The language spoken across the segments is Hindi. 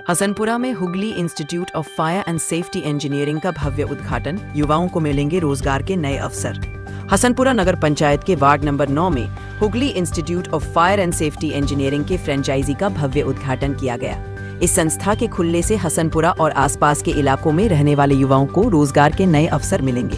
हसनपुरा में Hooghly institute of fire and safety engineering का भव्य उद्घाटन। युवाओं को मिलेंगे रोजगार के नए अवसर। हसनपुरा नगर पंचायत के वार्ड नंबर 9 में Hooghly institute of fire and safety engineering के फ्रेंचाइजी का भव्य उद्घाटन किया गया। इस संस्था के खुलने से हसनपुरा और आसपास के इलाकों में रहने वाले युवाओं को रोजगार के नए अवसर मिलेंगे।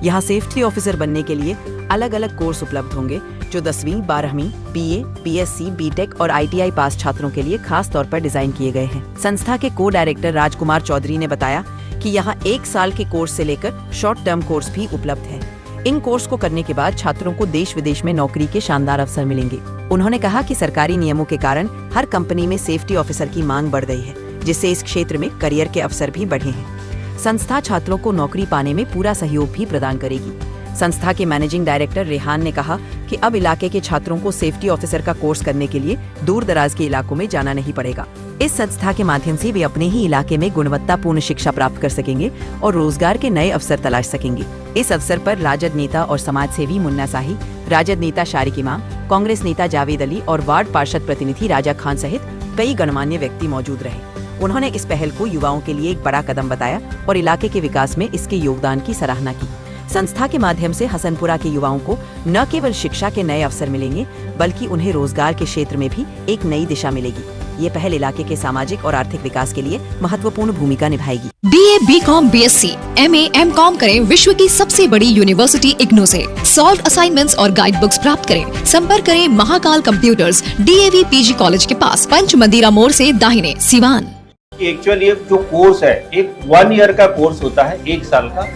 यहाँ सेफ्टी ऑफिसर बनने के लिए अलग अलग कोर्स उपलब्ध होंगे, जो 10वीं, 12वीं, बीए, बीएससी, बीटेक और आईटीआई पास छात्रों के लिए खास तौर पर डिजाइन किए गए हैं। संस्था के को डायरेक्टर राजकुमार चौधरी ने बताया कि यहाँ 1 साल के कोर्स से लेकर शॉर्ट टर्म कोर्स भी उपलब्ध है। इन कोर्स को करने के बाद छात्रों को देश विदेश में नौकरी के शानदार अवसर मिलेंगे। उन्होंने कहा कि सरकारी नियमों के कारण हर कंपनी में सेफ्टी ऑफिसर की मांग बढ़ गई है, जिससे इस क्षेत्र में करियर के अवसर भी बढ़े हैं। संस्था छात्रों को नौकरी पाने में पूरा सहयोग भी प्रदान करेगी। संस्था के मैनेजिंग डायरेक्टर रेहान ने कहा कि अब इलाके के छात्रों को सेफ्टी ऑफिसर का कोर्स करने के लिए दूर दराज के इलाकों में जाना नहीं पड़ेगा। इस संस्था के माध्यम से वे अपने ही इलाके में गुणवत्तापूर्ण शिक्षा प्राप्त कर सकेंगे और रोजगार के नए अवसर तलाश सकेंगे। इस अवसर पर राजद नेता और समाज सेवी मुन्ना शाही, राजद नेता शारिक इमाम, कांग्रेस नेता जावेद अली और वार्ड पार्षद प्रतिनिधि राजा खान सहित कई गणमान्य व्यक्ति मौजूद रहे। उन्होंने इस पहल को युवाओं के लिए एक बड़ा कदम बताया और इलाके के विकास में इसके योगदान की सराहना की। संस्था के माध्यम से हसनपुरा के युवाओं को न केवल शिक्षा के नए अवसर मिलेंगे, बल्कि उन्हें रोजगार के क्षेत्र में भी एक नई दिशा मिलेगी। ये पहल इलाके के सामाजिक और आर्थिक विकास के लिए महत्वपूर्ण भूमिका निभाएगी। BA, BCom, BSc, MA, MCom करें विश्व की सबसे बड़ी यूनिवर्सिटी इग्नू से। सॉल्व असाइनमेंट्स और गाइड बुक्स प्राप्त करें। संपर्क करें Mahakal computers, DAV PG college के पास, पंच मंदिरा मोड़ से दाहिने, सिवान। एक्चुअली ये जो कोर्स है, एक 1 ईयर का कोर्स होता है, 1 साल का,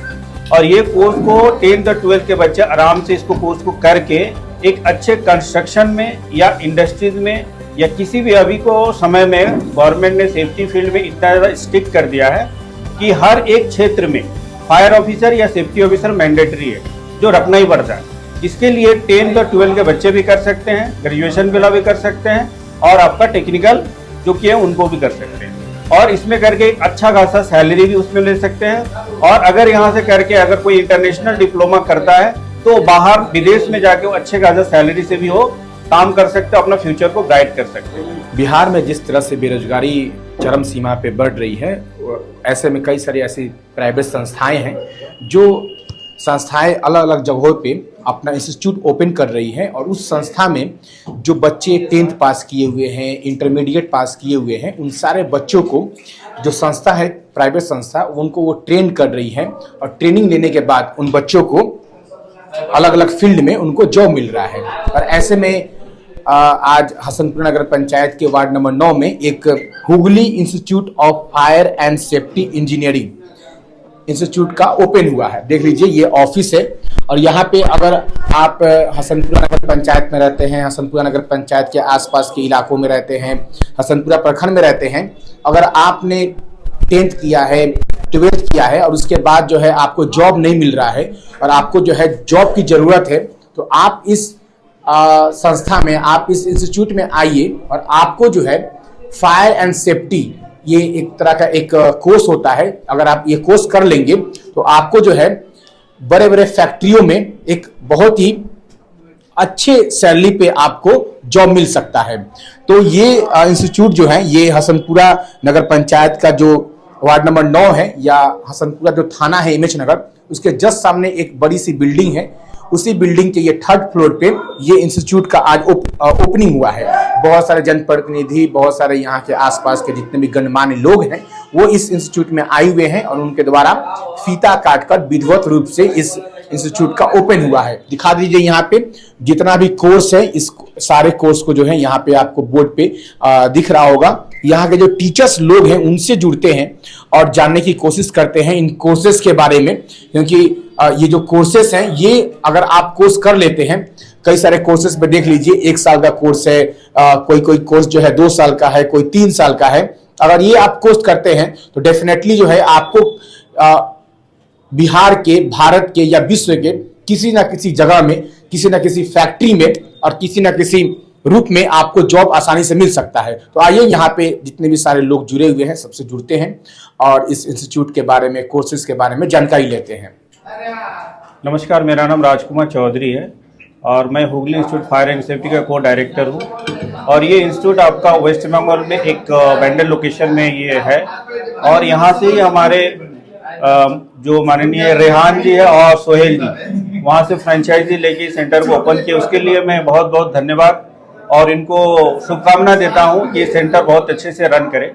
और ये कोर्स को 10th और 12th के बच्चे आराम से इसको कोर्स को करके एक अच्छे कंस्ट्रक्शन में या इंडस्ट्रीज में या किसी भी अभी को समय में गवर्नमेंट ने सेफ्टी फील्ड में इतना ज़्यादा स्ट्रिक्ट कर दिया है कि हर एक क्षेत्र में फायर ऑफिसर या सेफ्टी ऑफिसर मैंडेटरी है, जो रखना ही पड़ता है। इसके लिए 10th और 12th के बच्चे भी कर सकते हैं, ग्रेजुएशन वाला भी कर सकते हैं, और आपका टेक्निकल जो किए उनको भी कर सकते हैं, और इसमें करके एक अच्छा खासा सैलरी भी उसमें ले सकते हैं। और अगर यहाँ से करके अगर कोई इंटरनेशनल डिप्लोमा करता है तो बाहर विदेश में जाके वो अच्छे खासा सैलरी से भी वो काम कर सकते हैं, अपना फ्यूचर को गाइड कर सकते हैं। बिहार में जिस तरह से बेरोजगारी चरम सीमा पे बढ़ रही है, ऐसे में कई सारी ऐसी प्राइवेट संस्थाएं हैं जो संस्थाएं अलग अलग जगहों पे अपना इंस्टीट्यूट ओपन कर रही हैं, और उस संस्था में जो बच्चे 10th पास किए हुए हैं, इंटरमीडिएट पास किए हुए हैं, उन सारे बच्चों को जो संस्था है, प्राइवेट संस्था, उनको वो ट्रेन कर रही है, और ट्रेनिंग लेने के बाद उन बच्चों को अलग अलग फील्ड में उनको जॉब मिल रहा है। और ऐसे में आज हसनपुरा नगर पंचायत के वार्ड नंबर 9 में एक Hooghly institute of fire and safety engineering institute का ओपन हुआ है। देख लीजिए, ये ऑफिस है, और यहाँ पे अगर आप हसनपुरा नगर पंचायत में रहते हैं, हसनपुरा नगर पंचायत के आसपास के इलाकों में रहते हैं, हसनपुरा प्रखंड में रहते हैं, अगर आपने 10th किया है, 12th किया है, और उसके बाद जो है आपको जॉब नहीं मिल रहा है और आपको जो है जॉब की ज़रूरत है, तो आप इस संस्था में, आप इस इंस्टीट्यूट में आइए, और आपको जो है फायर एंड सेफ्टी, ये एक तरह का एक कोर्स होता है। अगर आप ये कोर्स कर लेंगे तो आपको जो है बड़े बड़े फैक्ट्रियों में एक बहुत ही अच्छे सैलरी पे आपको जॉब मिल सकता है। तो ये इंस्टीट्यूट जो है, ये हसनपुरा नगर पंचायत का जो वार्ड नंबर 9 है, या हसनपुरा जो थाना है इमेज नगर, उसके जस्ट सामने एक बड़ी सी बिल्डिंग है। उसी बिल्डिंग के ये 3rd फ्लोर पे ये इंस्टीट्यूट का आज ओपनिंग हुआ है। बहुत सारे जनप्रतिनिधि, बहुत सारे यहाँ के आसपास के जितने भी गणमान्य लोग हैं, वो इस इंस्टीट्यूट में आए हुए हैं, और उनके द्वारा फीता काटकर विधिवत रूप से इस इंस्टीट्यूट का ओपन हुआ है। दिखा दीजिए यहाँ पे जितना भी कोर्स है, इस सारे कोर्स को जो है यहाँ पे आपको बोर्ड पे दिख रहा होगा। यहाँ के जो टीचर्स लोग हैं उनसे जुड़ते हैं और जानने की कोशिश करते हैं इन कोर्सेज के बारे में, क्योंकि ये जो कोर्सेज हैं, ये अगर आप कोर्स कर लेते हैं, कई सारे कोर्सेज में देख लीजिए 1 साल का कोर्स है, कोई कोर्स जो है 2 साल का है, कोई 3 साल का है। अगर ये आप कोर्स करते हैं तो डेफिनेटली जो है आपको बिहार के, भारत के या विश्व के किसी ना किसी जगह में, किसी ना किसी फैक्ट्री में और किसी ना किसी रूप में आपको जॉब आसानी से मिल सकता है। तो आइए यहाँ पे जितने भी सारे लोग जुड़े हुए हैं, सबसे जुड़ते हैं और इस इंस्टीट्यूट के बारे में, कोर्सेज के बारे में जानकारी लेते हैं। नमस्कार, मेरा नाम राजकुमार चौधरी है और मैं Hooghly institute fire and safety का को डायरेक्टर हूँ। और ये इंस्टीट्यूट आपका वेस्ट बंगाल में एक वेंडर लोकेशन में ये है। और यहाँ से ही हमारे जो माननीय रेहान जी है और सोहेल जी वहाँ से फ्रेंचाइजी लेके सेंटर को ओपन किया, उसके लिए मैं बहुत बहुत धन्यवाद और इनको शुभकामना देता हूँ कि ये सेंटर बहुत अच्छे से रन करे।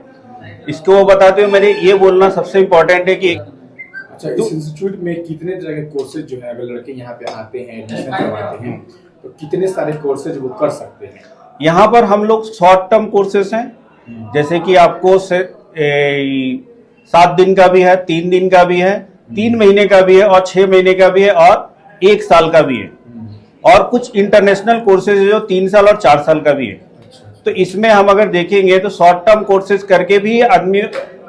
इसको बताते हुए मेरे ये बोलना सबसे इम्पोर्टेंट है कि अच्छा, इस इंस्टीट्यूट में कितने तरह के कोर्सेज जो है अगर लड़के यहाँ पे आते हैं एडमिशन करवाते हैं तो कितने सारे कोर्सेज वो कर सकते हैं? यहाँ पर हम लोग शॉर्ट टर्म कोर्सेज हैं, जैसे कि आपको 7 दिन का भी है, 3 दिन का भी है, 3 महीने का भी है और 6 महीने का भी है और 1 साल का भी है। और कुछ इंटरनेशनल कोर्सेज जो 3 साल और 4 साल का भी है। तो इसमें हम अगर देखेंगे तो शॉर्ट टर्म कोर्सेज करके भी आदमी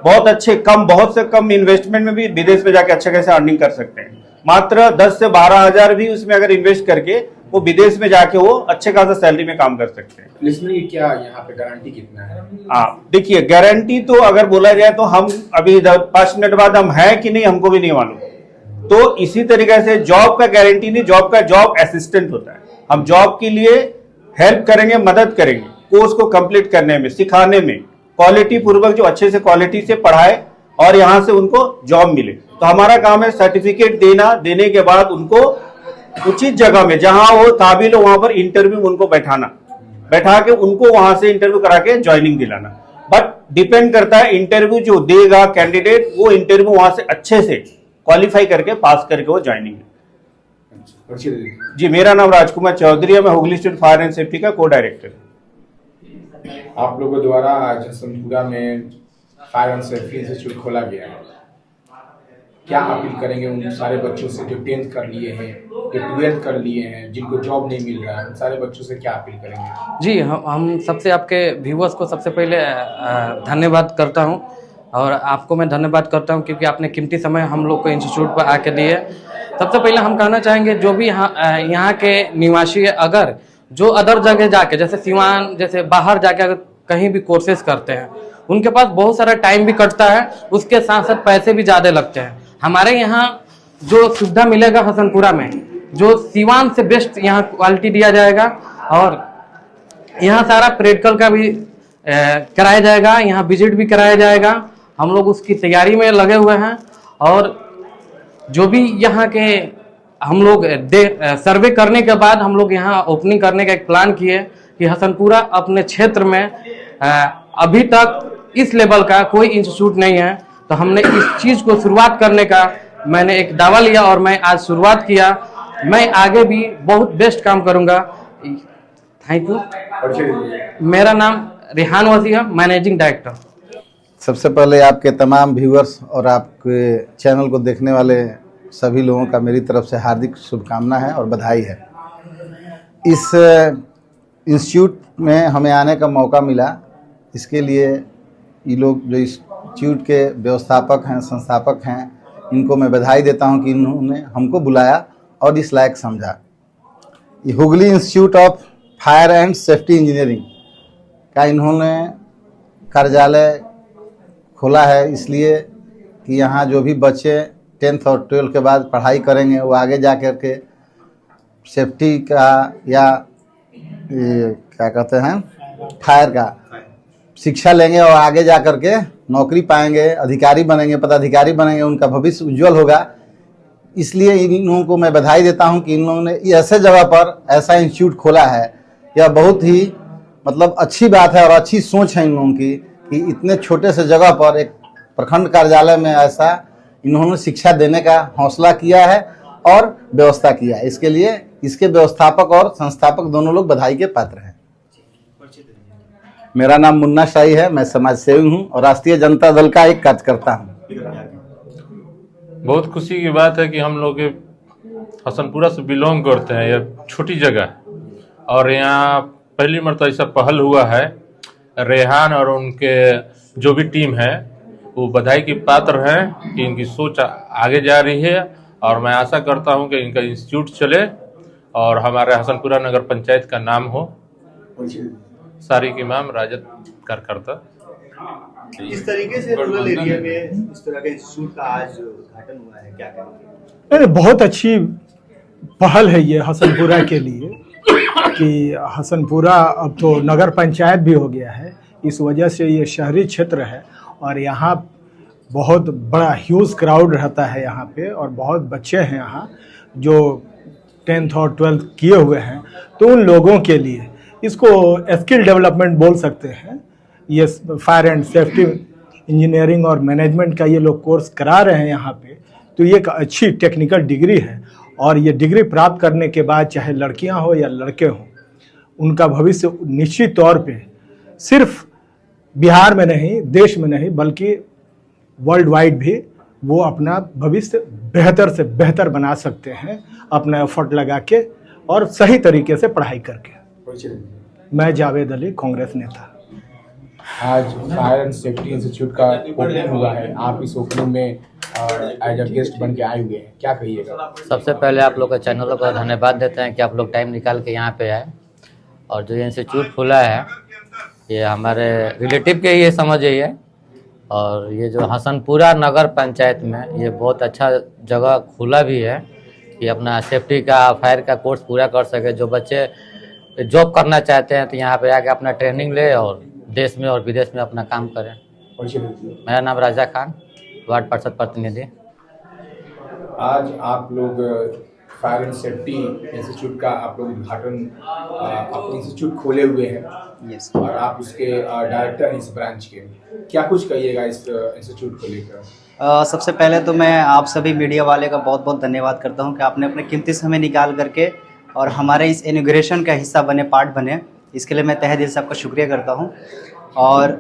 बहुत से कम इन्वेस्टमेंट में भी विदेश में जाके अच्छा खासा अर्निंग कर सकते हैं। मात्र 10 से 12 हजार भी उसमें अगर इन्वेस्ट करके वो विदेश में जाके वो अच्छे खासा सैलरी में काम कर सकते हैं। इसमें क्या यहाँ पे गारंटी कितना है? हाँ, देखिए गारंटी तो अगर बोला जाए तो हम अभी 5 मिनट बाद हम हैं कि नहीं हमको भी नहीं मालूम। तो इसी तरीके से जॉब का गारंटी नहीं, जॉब असिस्टेंट होता है। हम जॉब के लिए हेल्प करेंगे, मदद करेंगे कोर्स को कंप्लीट करने में, सिखाने में, क्वालिटी पूर्वक जो अच्छे से क्वालिटी से पढ़ाए और यहाँ से उनको जॉब मिले। तो हमारा काम है सर्टिफिकेट देने के बाद उनको उचित जगह में जहां वो काबिल हो वहां पर इंटरव्यू उनको बैठा के उनको वहां से इंटरव्यू करा के ज्वाइनिंग दिलाना। बट डिपेंड करता है इंटरव्यू जो देगा कैंडिडेट, वो इंटरव्यू वहां से अच्छे से क्वालिफाई करके पास करके वो ज्वाइनिंग। जी, मेरा नाम राजकुमार चौधरी है, मैं Hooghly state fire and safety का को डायरेक्टर। आप लोगों द्वारा आज हसनपुरा में फायर एंड सेफ्टी इंस्टीट्यूट खोला गया है, क्या अपील करेंगे उन सारे बच्चों से जो 10th कर लिए हैं, जो 12th कर लिए हैं, जिनको जॉब नहीं मिल रहा है, उन सारे बच्चों से क्या अपील करेंगे? जी, हम सबसे आपके व्यूअर्स को सबसे पहले धन्यवाद करता हूं और आपको मैं धन्यवाद करता हूं क्योंकि आपने कीमती समय हम लोग को इंस्टीट्यूट पर आके दिए। सबसे पहले हम कहना चाहेंगे जो भी यहाँ के निवासी है, अगर जो अदर जगह जाके जैसे सिवान जैसे बाहर जाके अगर कहीं भी कोर्सेज करते हैं, उनके पास बहुत सारा टाइम भी कटता है, उसके साथ साथ पैसे भी ज़्यादा लगते हैं। हमारे यहाँ जो सुविधा मिलेगा हसनपुरा में, जो सिवान से बेस्ट यहाँ क्वालिटी दिया जाएगा और यहाँ सारा प्रैक्टिकल का भी कराया जाएगा, यहाँ विजिट भी कराया जाएगा। हम लोग उसकी तैयारी में लगे हुए हैं और जो भी यहाँ के हम लोग सर्वे करने के बाद हम लोग यहाँ ओपनिंग करने का एक प्लान किए कि हसनपुरा अपने क्षेत्र में अभी तक इस लेवल का कोई इंस्टीट्यूट नहीं है। तो हमने इस चीज़ को शुरुआत करने का मैंने एक दावा लिया और मैं आज शुरुआत किया। मैं आगे भी बहुत बेस्ट काम करूँगा। Thank you. मेरा नाम रेहान वसी है, मैनेजिंग डायरेक्टर। सबसे पहले आपके तमाम व्यूअर्स और आपके चैनल को देखने वाले सभी लोगों का मेरी तरफ से हार्दिक शुभकामना है और बधाई है। इस इंस्टीट्यूट में हमें आने का मौका मिला, इसके लिए ये लोग जो इंस्टीट्यूट के व्यवस्थापक हैं, संस्थापक हैं, इनको मैं बधाई देता हूं कि इन्होंने हमको बुलाया और इस लायक समझा। ये Hooghly institute of fire and safety engineering का इन्होंने कार्यालय खोला है, इसलिए कि यहाँ जो भी बच्चे 10th और 12th के बाद पढ़ाई करेंगे वो आगे जा कर के सेफ्टी का या क्या कहते हैं फायर का शिक्षा लेंगे और आगे जा कर के नौकरी पाएंगे, अधिकारी बनेंगे, पदाधिकारी बनेंगे, उनका भविष्य उज्जवल होगा। इसलिए इन लोगों को मैं बधाई देता हूं कि इन लोगों ने ऐसे जगह पर ऐसा इंस्टीट्यूट खोला है। यह बहुत ही मतलब अच्छी बात है और अच्छी सोच है इन लोगों की कि इतने छोटे से जगह पर एक प्रखंड कार्यालय में ऐसा इन्होंने शिक्षा देने का हौसला किया है और व्यवस्था किया है। इसके लिए इसके व्यवस्थापक और संस्थापक दोनों लोग बधाई के पात्र हैं। मेरा नाम मुन्ना शाही है, मैं समाज सेवी हूं और राष्ट्रीय जनता दल का एक कार्यकर्ता हूं। बहुत खुशी की बात है कि हम लोग हसनपुरा से बिलोंग करते हैं। यह छोटी जगह है और यहाँ पहली मरतबा ऐसा पहल हुआ है। रेहान और उनके जो भी टीम है वो बधाई की पात्र हैं कि इनकी सोच आगे जा रही है और मैं आशा करता हूं कि इनका इंस्टीट्यूट चले और हमारे हसनपुरा नगर पंचायत का नाम हो। सारिक इमाम, राजद कार्यकर्ता। इस तरीके से रूरल एरिया में इस तरह के इंस्टीट्यूट का आज उद्घाटन हुआ है, क्या कहेंगे? बहुत अच्छी पहल है ये हसनपुरा के लिए कि हसनपुरा अब तो नगर पंचायत भी हो गया है, इस वजह से ये शहरी क्षेत्र है और यहाँ बहुत बड़ा ह्यूज क्राउड रहता है यहाँ पे, और बहुत बच्चे हैं यहाँ जो 10th और 12th किए हुए हैं। तो उन लोगों के लिए इसको स्किल डेवलपमेंट बोल सकते हैं। ये फायर एंड सेफ्टी इंजीनियरिंग और मैनेजमेंट का ये लोग कोर्स करा रहे हैं यहाँ पे, तो ये एक अच्छी टेक्निकल डिग्री है। और ये डिग्री प्राप्त करने के बाद चाहे लड़कियां हो या लड़के हों, उनका भविष्य निश्चित तौर पे सिर्फ बिहार में नहीं, देश में नहीं, बल्कि वर्ल्ड वाइड भी वो अपना भविष्य बेहतर से बेहतर बना सकते हैं अपना एफर्ट लगा के और सही तरीके से पढ़ाई करके। मैं जावेद अली, कांग्रेस नेता। आज फायर एंड सेफ्टी इंस्टीट्यूट का ओपनिंग हुआ है, आप इस ओपनिंग में एज अ गेस्ट बन के आए हुए हैं, क्या कहिएगा? सबसे पहले आप लोग के चैनल को धन्यवाद देते हैं कि आप लोग टाइम निकाल के यहाँ पे आए। और जो इंस्टीट्यूट खुला है ये हमारे रिलेटिव के ये समझ है, और ये जो हसनपुरा नगर पंचायत में ये बहुत अच्छा जगह खुला भी है कि अपना सेफ्टी का फायर का कोर्स पूरा कर सके। जो बच्चे जॉब करना चाहते हैं तो यहाँ पे आके अपना ट्रेनिंग ले और देश में और विदेश में अपना काम करें। मेरा नाम राजा खान, वार्ड पार्षद प्रतिनिधि। आज आप लोग फायर एंड सेफ्टी इंस्टीट्यूट का आप लोग उद्घाटन अपने इंस्टीट्यूट खोले हुए हैं। यस। और आप उसके डायरेक्टर हैं इस ब्रांच के, क्या कुछ कहिएगा इस इंस्टीट्यूट को लेकर? सबसे पहले तो मैं आप सभी मीडिया वाले का बहुत बहुत धन्यवाद करता हूं कि आपने अपने कीमती समय निकाल करके और हमारे इस इनॉग्रेशन का हिस्सा बने, पार्ट बने। इसके लिए मैं तहे दिल से आपका शुक्रिया करता हूं। और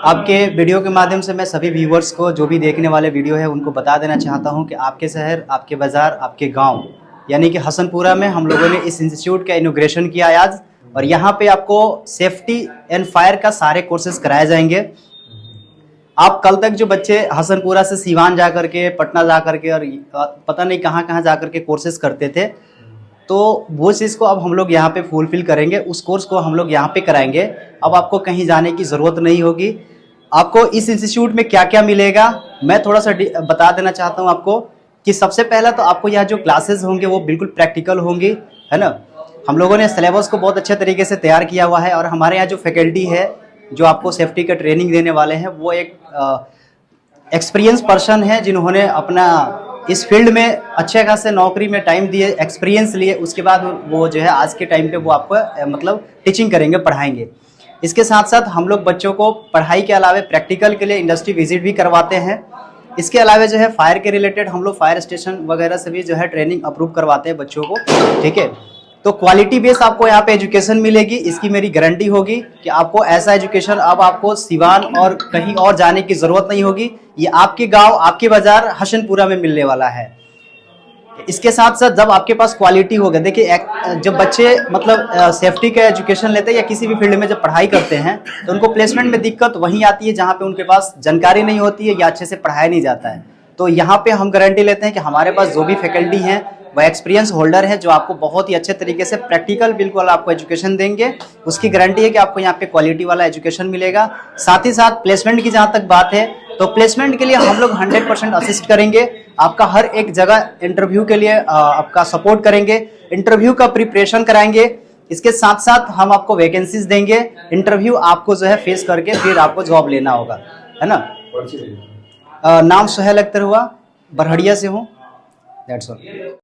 आपके वीडियो के माध्यम से मैं सभी व्यूवर्स को, जो भी देखने वाले वीडियो है, उनको बता देना चाहता हूं कि आपके शहर, आपके बाज़ार, आपके गांव यानी कि हसनपुरा में हम लोगों ने इस इंस्टीट्यूट का इनॉग्रेशन किया आज। और यहाँ पे आपको सेफ्टी एंड फायर का सारे कोर्सेज कराए जाएंगे। आप कल तक जो बच्चे हसनपुरा से सीवान जा करके, पटना जा करके और पता नहीं कहाँ कहाँ जा करके कोर्सेज करते थे, तो वो चीज़ को अब हम लोग यहाँ पे फुलफिल करेंगे। उस कोर्स को हम लोग यहाँ पे कराएंगे। अब आपको कहीं जाने की ज़रूरत नहीं होगी। आपको इस इंस्टीट्यूट में क्या क्या मिलेगा मैं थोड़ा सा बता देना चाहता हूँ आपको कि सबसे पहला तो आपको यहाँ जो क्लासेस होंगे वो बिल्कुल प्रैक्टिकल होंगी, है ना। हम लोगों ने सिलेबस को बहुत अच्छे तरीके से तैयार किया हुआ है। और हमारे यहाँ जो फैकल्टी है जो आपको सेफ्टी का ट्रेनिंग देने वाले हैं वो एक एक्सपीरियंस पर्सन है, जिन्होंने अपना इस फील्ड में अच्छे खासे नौकरी में टाइम दिए, एक्सपीरियंस लिए, उसके बाद वो जो है आज के टाइम पे वो आपको मतलब टीचिंग करेंगे, पढ़ाएंगे। इसके साथ साथ हम लोग बच्चों को पढ़ाई के अलावा प्रैक्टिकल के लिए इंडस्ट्री विजिट भी करवाते हैं। इसके अलावा जो है फायर के रिलेटेड हम लोग फायर स्टेशन वगैरह से भी जो है ट्रेनिंग अप्रूव करवाते हैं बच्चों को, ठीक है। तो क्वालिटी बेस आपको यहाँ पे एजुकेशन मिलेगी, इसकी मेरी गारंटी होगी कि आपको ऐसा एजुकेशन अब आपको सिवान और कहीं और जाने की ज़रूरत नहीं होगी। ये आपके गांव, आपके बाज़ार हसनपुरा में मिलने वाला है। इसके साथ साथ जब आपके पास क्वालिटी होगा, देखिए जब बच्चे मतलब सेफ्टी का एजुकेशन लेते हैं या किसी भी फील्ड में जब पढ़ाई करते हैं तो उनको प्लेसमेंट में दिक्कत वहीं आती है जहाँ पे उनके पास जानकारी नहीं होती है या अच्छे से पढ़ाया नहीं जाता है। तो यहाँ पे हम गारंटी लेते हैं कि हमारे पास जो भी फैकल्टी हैं वह एक्सपीरियंस होल्डर है, जो आपको बहुत ही अच्छे तरीके से प्रैक्टिकल बिल्कुल आपको एजुकेशन देंगे। उसकी गारंटी है कि आपको यहाँ पे क्वालिटी वाला एजुकेशन मिलेगा। साथ ही साथ प्लेसमेंट की जहाँ तक बात है तो प्लेसमेंट के लिए हम लोग 100% असिस्ट करेंगे। आपका हर एक जगह इंटरव्यू के लिए आपका सपोर्ट करेंगे, इंटरव्यू का प्रिपरेशन कराएंगे। इसके साथ साथ हम आपको वैकेंसीज देंगे, इंटरव्यू आपको जो है फेस करके फिर आपको जॉब लेना होगा, है ना। नाम सुहेल अख्तर हुआ, बरहड़िया से हूँ। That's all.